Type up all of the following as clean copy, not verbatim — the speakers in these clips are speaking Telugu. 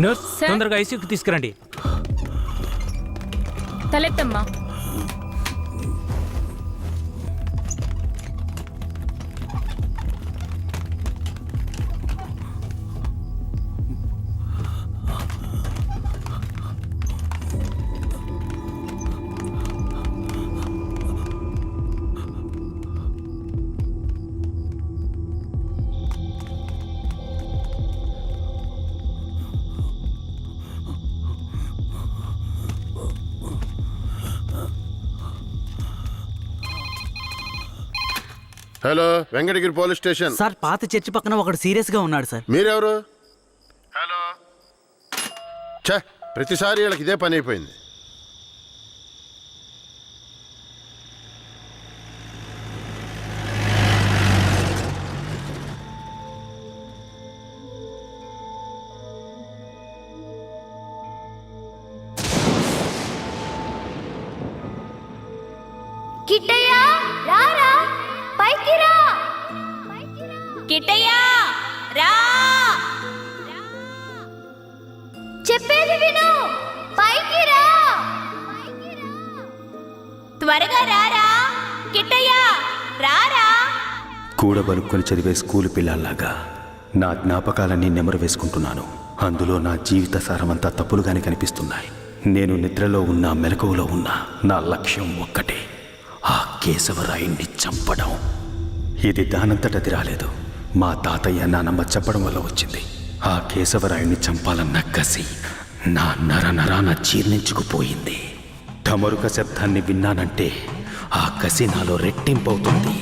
నర్స్ తొందరగా ఐసీయూకి తీసుకురండి. తలెత్తమ్మా. Hello, Venkatagiri police station sir. పాత చర్చి పక్కన ఒకడు సీరియస్ గా ఉన్నాడు సార్. మీరెవరు? హలో. ఛే, ప్రతిసారి వీళ్ళకి ఇదే పని అయిపోయింది. కిట్టయ్య రారా, పైకి రా. కిట్టయ్య రా, చెప్పేది విను, పైకి రా. త్వరగా రారా కిట్టయ్య, రారా. కూడబలుక్కొని చదివే స్కూలు పిల్లల్లాగా నా జ్ఞాపకాలన్నీ నెమరు వేసుకుంటున్నాను. అందులో నా జీవిత సారమంతా తప్పులుగానే కనిపిస్తున్నాయి. నేను నిద్రలో ఉన్నా మెలకువలో ఉన్నా నా లక్ష్యం ఒక్కటే, ఆ కేశవరాయుణ్ణి చంపడం. ఇది దానంతటది రాలేదు, మా తాతయ్య నానమ్మ చెప్పడం వల్ల వచ్చింది. ఆ కేశవరాయుణ్ణి చంపాలన్న కసి నా నరనరాన జీర్ణించుకుపోయింది. ఢమరుక శబ్దాన్ని విన్నానంటే ఆ కసి నాలో రెట్టింపవుతుంది.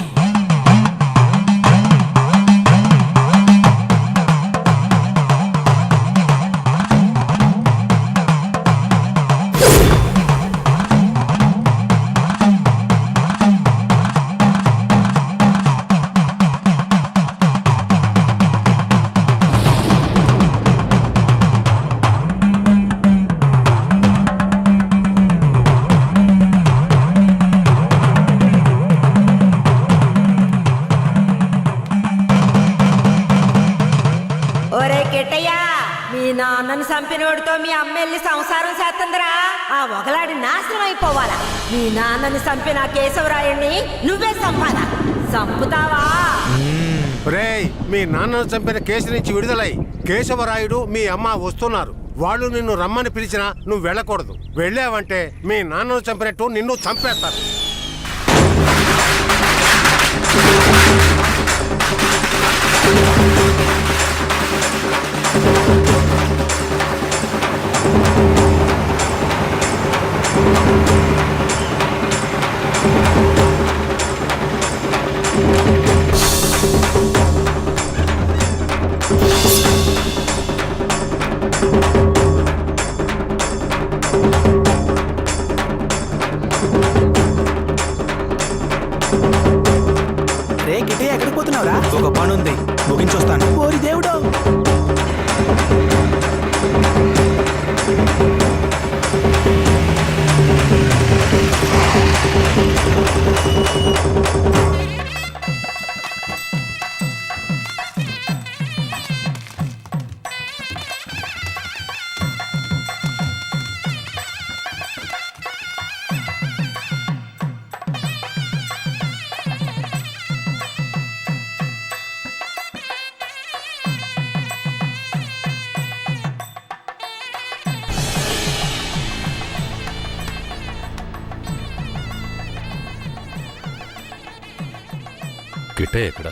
నాన్నని చంపినోడితో మీ అమ్మ వెళ్ళి సంసారం చేస్తుందిరా. ఆ ఒకలాడి నాశనం అయిపోవాలా. మీ నాన్నని చంపిన కేశవరాయుణ్ణి నువ్వే చంపాలా. చంపుతావా? రేయ్, మీ నాన్నను చంపిన కేసు నుంచి విడుదలై కేశవరాయుడు మీ అమ్మ వస్తున్నారు. వాళ్ళు నిన్ను రమ్మని పిలిచినా నువ్వు వెళ్ళకూడదు. వెళ్ళావంటే మీ నాన్నను చంపినట్టు నిన్ను చంపేస్తారు. రే గిటే, ఎక్కడికి పోతున్నావురా? ఒక పని ఉంది, ముగించొస్తాను. ఓరి దేవుడు. కిట్టే ఎక్కడ?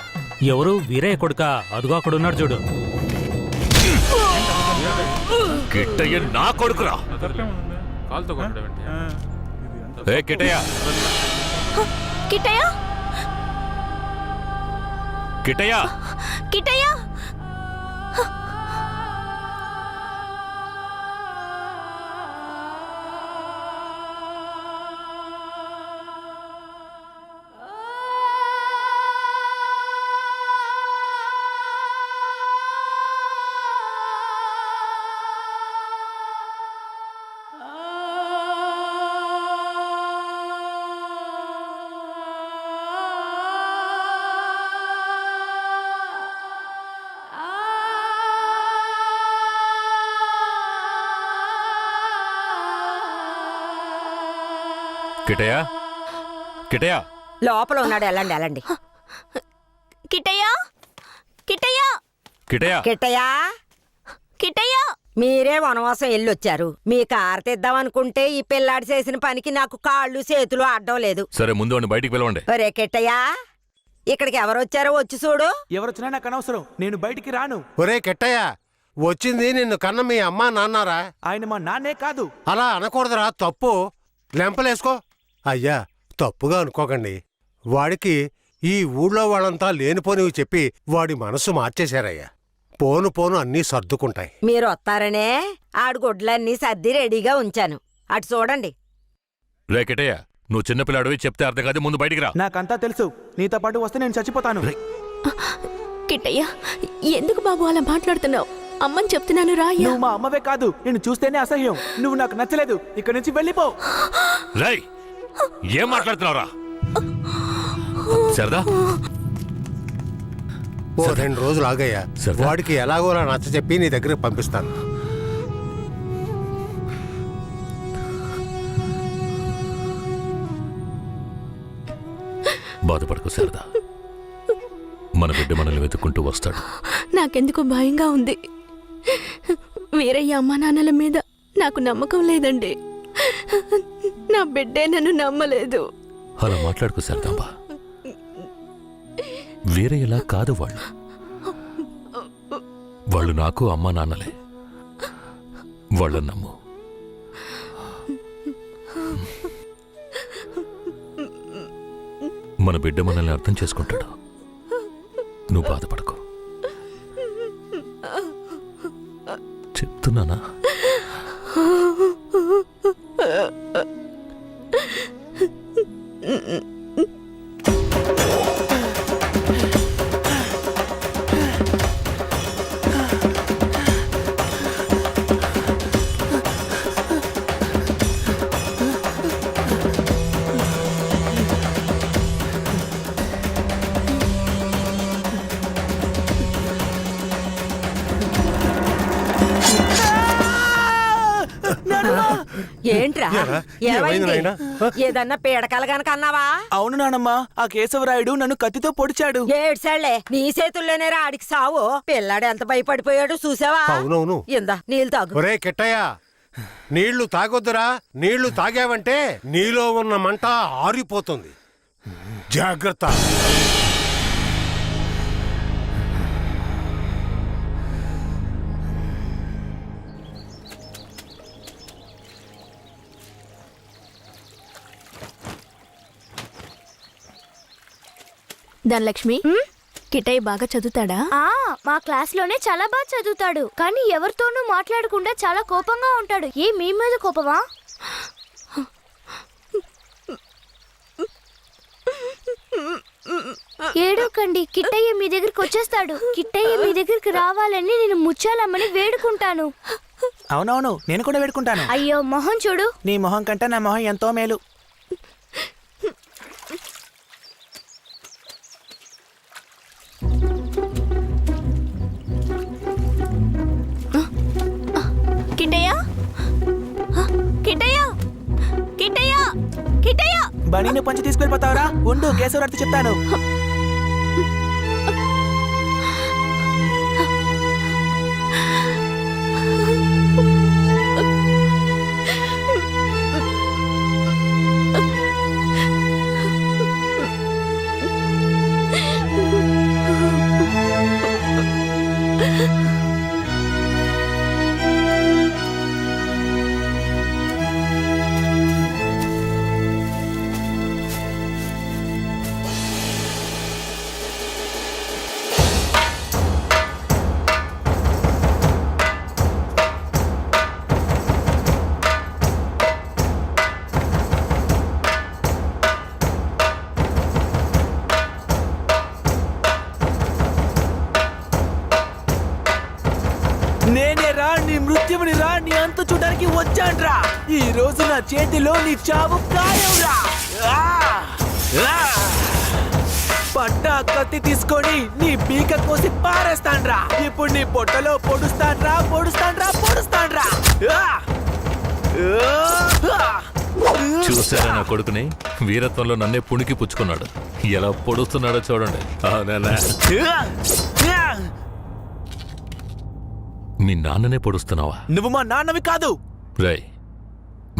ఎవరు? వీరయ్య కొడుక? అదుగో అక్కడున్నాడు చూడు. కిట్టయ్య నా కొడుకురా. కిట్టయ్య, కిట్టయ్య, కిట్టయ్య, కిట్టయ్య. కిటయా కిటయా లోపల ఉన్నాడు, వెళ్ళండి వెళ్ళండి. కిట్టయ్య కిట్టయ్య కిటయా కిట్టయ్యా, కిట్టయ్య మీరే వనవాసం వెళ్ళొచ్చారు. మీ కారు తెద్దామనుకుంటే ఈ పిల్లాడు చేసిన పనికి నాకు కాళ్ళు చేతులు అడ్డం లేదు. సరే ముందు వాడిని బయటికి పిలవండి. ఒరే కిట్టయ్యా, ఇక్కడికి ఎవరు వచ్చారో వచ్చి చూడు. ఎవరొచ్చినా నాకు అనవసరం, నేను బయటికి రాను. ఒరే కెట్టయ్య, వచ్చింది నిన్ను కన్న మీ అమ్మా నాన్నారా? ఆయన మా నాన్నే కాదు. అలా అనకూడదురా, తప్పు. లెంపలేసుకో. అయ్యా, తప్పుగా అనుకోకండి. వాడికి ఈ ఊళ్ళో వాళ్ళంతా లేనిపోనివి చెప్పి వాడి మనసు మార్చేశారయ్యా. పోను పోను అన్నీ సర్దుకుంటాయి. మీరు వస్తారనే ఆడు గుడ్లన్నీ సర్ది రెడీగా ఉంచాను. అటు చూడండి. రే కిటయా, నువ్వు చిన్నపిల్లాడివి, చెప్తే అర్థం కాదు, ముందు బయటికి రా. నాకంతా తెలుసు. నీతో పాటు వస్తే నేను చచ్చిపోతాను. కిట్టయ్య ఎందుకు బాబు అలా మాట్లాడుతున్నావు? అమ్మని చెప్తున్నాను రా. నువ్వు మా అమ్మవే కాదు, నేను చూస్తేనే అసహ్యం. నువ్వు నాకు నచ్చలేదు, ఇక్కడి నుంచి వెళ్ళిపో. రేయ్, ఏం మాట్లాడుతున్నావురా? సరదా ఓ 2 రోజులు ఆగయ్యా. సరదా? వాడికి ఎలాగోలా నచ్చ చెప్పి నీ దగ్గరికి పంపిస్తాను. బాధపడకు సరదా, మన బిడ్డ మనల్ని వెతుక్కుంటూ వస్తాడు. నాకెందుకు భయంగా ఉంది. వీరయ్య అమ్మా నాన్నల మీద నాకు నమ్మకం లేదండి. నా బిడ్డే నన్ను నమ్మలేదు. అలా మాట్లాడుకో సరదాంబా. వేరే ఎలా కాదు వాళ్ళు. వాళ్ళు నాకు అమ్మా నాన్నలే. వాళ్ళని నమ్ము. మన బిడ్డ మనల్ని అర్థం చేసుకుంటాడు. నువ్వు బాధపడకు, చెప్తున్నానా? ఏంట్రా ఏమైంది? నాయనా? ఏదన్నా పీడకలు గనక అన్నావా? అవును నానమ్మా, ఆ కేశవరాయుడు నన్ను కత్తితో పొడిచాడు. ఏడ్సాళ్లే, నీ చేతుల్లోనే ఆడికి సావు. పిల్లాడు ఎంత భయపడిపోయాడు చూసావా? అవునవును. ఇందా నీళ్ళు తాగు. ఒరే కెట్టయ్య, నీళ్లు తాగొద్దురా. నీళ్లు తాగావంటే నీలో ఉన్న మంట ఆరిపోతుంది. జాగ్రత్త. ధనలక్ష్మి, కిట్టయ్య బాగా చదువుతాడా? మా క్లాస్ లోనే చాలా బాగా చదువుతాడు, కానీ ఎవరితోనూ మాట్లాడకుండా చాలా కోపంగా ఉంటాడు. మీ మీద కోపమా? ఏడోకండి, కిట్టయ్య మీ దగ్గరికి వచ్చేస్తాడు. కిట్టయ్య మీ దగ్గరికి రావాలని నేను ముచ్చాలమ్మని వేడుకుంటాను. అవునవును, నేను కూడా వేడుకుంటాను. అయ్యో మొహం చూడు. నీ మొహం కంటే నా మొహం ఎంతో మేలు. కిట్టయ్య కిట్టయ్య కిట్టయ్య కిట్టయ్య బనీని పంచి తీసుకెళ్ళిపోతావరా? ఉండు, కేశవరాయుడు చెప్తాను. నేనేరా నీ మృత్యువుని రా, నీ అంతు చూడడానికి వచ్చాన్రా. ఈ రోజు నా చేతిలో నీ చావు ఖాయంరా. పట్టా కత్తి తీసుకొని నీ పీక కోసి పారేస్తాన్రా. ఇప్పుడు నీ పొట్టలో పొడుస్తాన్రా. చూసారా నా కొడుకుని? వీరత్వంలో నన్నే పుణికి పుచ్చుకున్నాడు. ఎలా పొడుస్తున్నాడో చూడండి. అవునా? మీ నాన్ననే పొడుస్తున్నావా? నువ్వు మా నాన్నవి కాదు. రేయ్,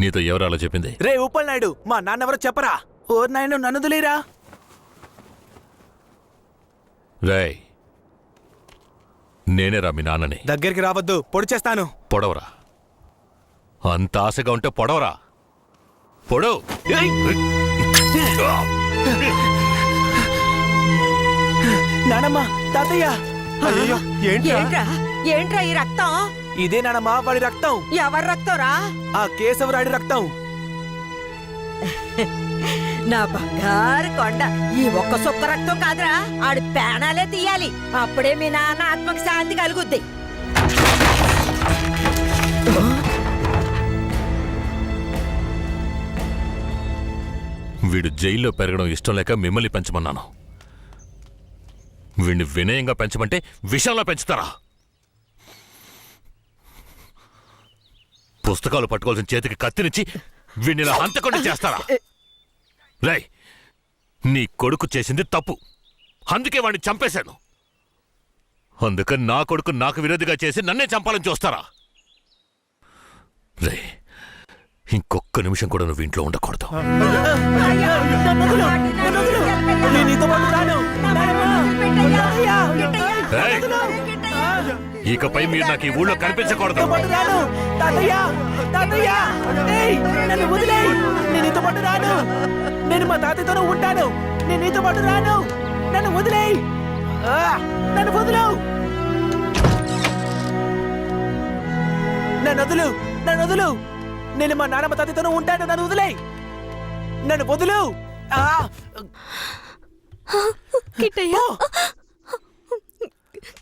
నీతో ఎవరు అలా చెప్పింది? రే ఉప్పల్ నాయుడు, మా నాన్నెవరో చెప్పరా? ఓ నాయన నన్ను వదిలేరా. రేయ్, నేనేరా మీ నాన్నని. దగ్గరికి రావద్దు, పొడి చేస్తాను. పొడవరా. అంత ఆశగా ఉంటే పొడవరా. పొడవు. నానమ్మ, తాతయ్య. అయ్యో ఏంట్రా? ఏంట్రా ఏంట్రా ఈ రక్తం? ఇదే నానమ్మ వాడి రక్తం. ఎవరి రక్తంరా? ఆ కేశవరాడి రక్తం. నా బంగారు కొండ, ఈ ఒక్క సుక్క రక్తం కాదురా, ఆడి ప్రాణాలే తీయాలి. అప్పుడే మీ నాన్న ఆత్మకి శాంతి కలుగుద్ది. వీడు జైల్లో పెరగడం ఇష్టం లేక మిమ్మల్ని పెంచమన్నాను. వీడిని వినయంగా పెంచమంటే విషంలో పెంచుతారా? పుస్తకాలు పట్టుకోవాల్సిన చేతికి కత్తినిచ్చి వీడిని ఇలా హంతకుండా చేస్తారా? రేయ్, నీ కొడుకు చేసింది తప్పు, అందుకే వాడిని చంపేశాను. అందుకని నా కొడుకు నాకు విరోధిగా చేసి నన్నే చంపాలని చూస్తారా? రే, ఇంకొక్క నిమిషం కూడా నువ్వు ఇంట్లో ఉండకూడదు. నేను నీతో పాటు రాను. రేయ్, ఇకపై మీరు నాకు ఈ ఊళ్ళో కనిపించకూడదు. తాతయ్య, తాతయ్య, ఏయ్, నన్ను వదిలేయ్. నేను నీతో పాటు రాను. నేను మా తాతయ్యతోనే ఉంటాను. నేను నీతో పాటు రాను. నన్ను వదిలేయ్. నన్ను వదులు. నన్ను వదులు. నన్ను వదులు. నేను మా నాన్నమ్మ తాతయ్యతోనే ఉంటాను. నన్ను వదిలేయ్. నన్ను వదులు. కిట్టయ్య,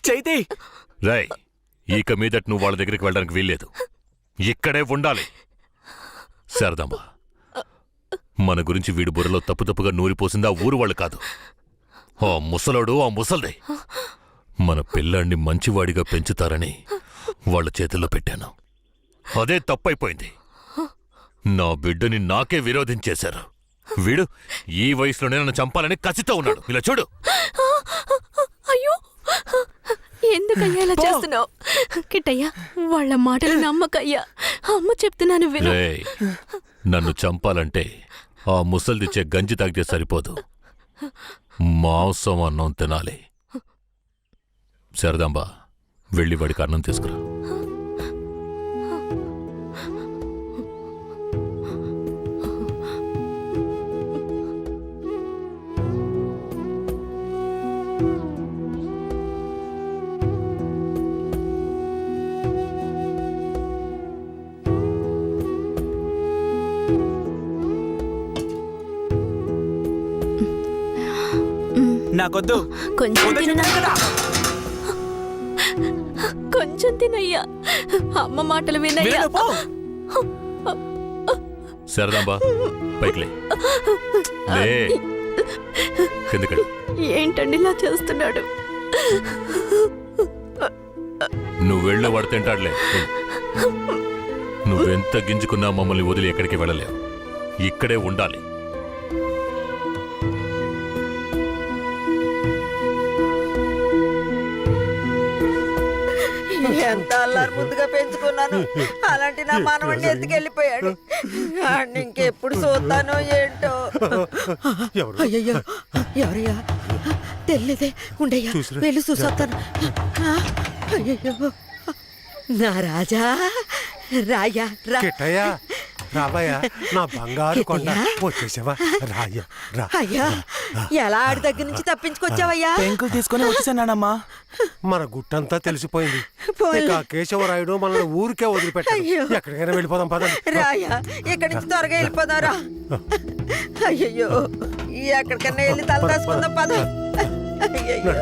చైతి. రేయ్, ఇక మీదట నువ్వు వాళ్ళ దగ్గరికి వెళ్ళడానికి వీల్లేదు. ఇక్కడే ఉండాలి. శారదమ్మ, మన గురించి వీడి బుర్రలో తప్పుగా నూరిపోసింది ఆ ఊరు వాళ్ళు కాదు, ఆ ముసలోడు, ఆ ముసల్దే. మన పిల్లాన్ని మంచివాడిగా పెంచుతారని వాళ్ళ చేతుల్లో పెట్టాను. అదే తప్పైపోయింది. నా బిడ్డని నాకే విరోధించేశారు. వీడు ఈ వయసులోనే నన్ను చంపాలని కసితో ఉన్నాడు. ఇలా చూడు. అయ్యో, ఎందుకయ్యా ఇలా చేస్తున్నావు? కిట్టయ్య, వాళ్ళ మాటలు నమ్మకయ్యా. అమ్మ చెప్తున్నాను విను. రేయ్, నన్ను చంపాలంటే ఆ ముసల్దిచ్చే గంజి తాగితే సరిపోదు, మాంసం అన్నం తినాలి. శారదాంబ, వెళ్ళి వాడికి అన్నం తీసుకురా. నాకొద్దు. కొంచెం తిననా? కొంచెం తినయ్యా. అమ్మ మాటలు వినయ్యా. శారదాంబ, పైకి లే. లే, కిందకి. ఏంటండి ఇలా చేస్తున్నాడు? నువ్వు వెళ్ళే వాడు తింటాడులే. నువ్వెంత గింజుకున్నా మమ్మల్ని వదిలి ఎక్కడికి వెళ్ళలేవు. ఇక్కడే ఉండాలి. ఎంత అల్లారు ముద్దుగా పెంచుకున్నాను, అలాంటి నా మనవడిని ఎత్తుకెళ్ళిపోయాడు. ఇంకెప్పుడు చూస్తానో ఏంటో. అయ్యయ్యో, ఎవరయ్యా? తెలియదే. ఉండయ్యా, వెళ్ళి చూసొస్తాను. అయ్యయ్యో, నా రాజా, రాయా రా. కిట్టయ్యా, రాబయ్యా, నా బంగారు కొండ. వచ్చేసావా? రాయ్యా, రా. అయ్యా, ఎలా ఆడి దగ్గర నుంచి తప్పించుకొచ్చావయ్యా? పెంకులు తీసుకొని వచ్చేసానమ్మా. మన గుట్టంతా తెలిసిపోయింది. పోన్లే. ఇక కేశవరాయుడు మనల్ని ఊరికే వదిలిపెట్టాడు. అయ్యో. ఎక్కడికైనా వెళ్ళిపోదాం పదండి. రాయా, ఇక్కడి నుంచి త్వరగా వెళ్ళిపోదారా. అయ్యయ్యో, ఎక్కడికన్నా వెళ్ళి తల దాచుకుందాం పద. అయ్యయ్యో.